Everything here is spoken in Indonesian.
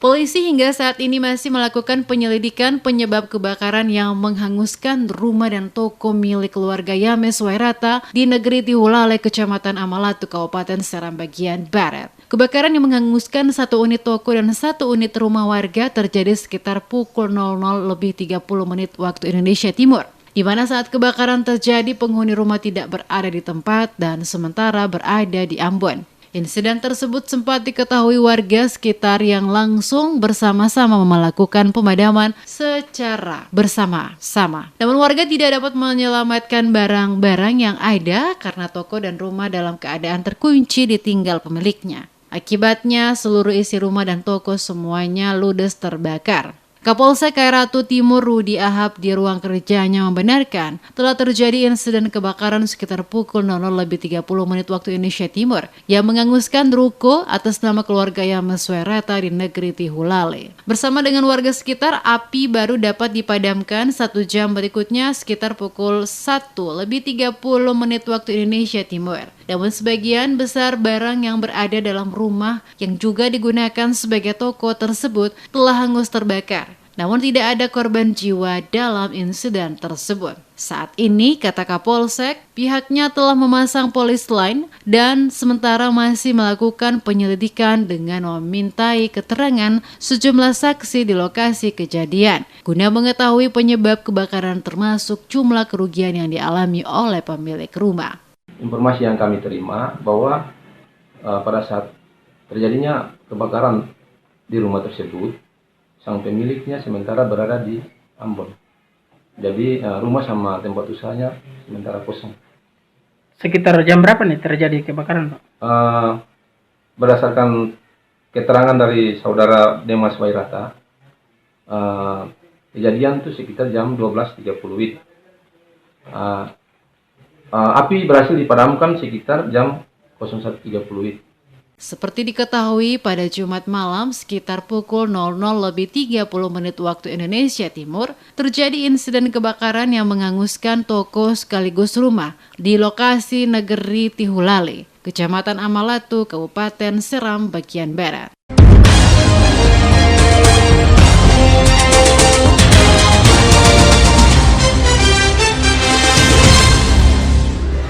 Polisi hingga saat ini masih melakukan penyelidikan penyebab kebakaran yang menghanguskan rumah dan toko milik keluarga Yames Wairata di Negeri Tihulale, Kecamatan Amalatu, Kabupaten Seram bagian Barat. Kebakaran yang menghanguskan satu unit toko dan satu unit rumah warga terjadi sekitar pukul 00.30 waktu Indonesia Timur, di mana saat kebakaran terjadi penghuni rumah tidak berada di tempat dan sementara berada di Ambon. Insiden tersebut sempat diketahui warga sekitar yang langsung bersama-sama melakukan pemadaman secara bersama-sama. Namun warga tidak dapat menyelamatkan barang-barang yang ada karena toko dan rumah dalam keadaan terkunci ditinggal pemiliknya. Akibatnya seluruh isi rumah dan toko semuanya ludes terbakar. Kapolsek Kairatu Timur Rudi Ahab di ruang kerjanya membenarkan telah terjadi insiden kebakaran sekitar pukul 00.30 waktu Indonesia Timur yang menghanguskan ruko atas nama keluarga Yames Wairata di Negeri Tihulale. Bersama dengan warga sekitar, api baru dapat dipadamkan 1 jam berikutnya sekitar pukul 1:30 waktu Indonesia Timur. Namun sebagian besar barang yang berada dalam rumah yang juga digunakan sebagai toko tersebut telah hangus terbakar. Namun tidak ada korban jiwa dalam insiden tersebut. Saat ini, kata Kapolsek, pihaknya telah memasang polis lain dan sementara masih melakukan penyelidikan dengan memintai keterangan sejumlah saksi di lokasi kejadian guna mengetahui penyebab kebakaran termasuk jumlah kerugian yang dialami oleh pemilik rumah. Informasi yang kami terima bahwa pada saat terjadinya kebakaran di rumah tersebut, sang pemiliknya sementara berada di Ambon. Jadi rumah sama tempat usahanya sementara kosong. Sekitar jam berapa nih terjadi kebakaran, Pak? Berdasarkan keterangan dari saudara Demas Wairata, kejadian itu sekitar jam 12.30. Api berhasil dipadamkan sekitar jam 01.30. Seperti diketahui pada Jumat malam sekitar pukul 00.30 waktu Indonesia Timur, terjadi insiden kebakaran yang menghanguskan toko sekaligus rumah di lokasi Negeri Tihulale, Kecamatan Amalatu, Kabupaten Seram bagian Barat.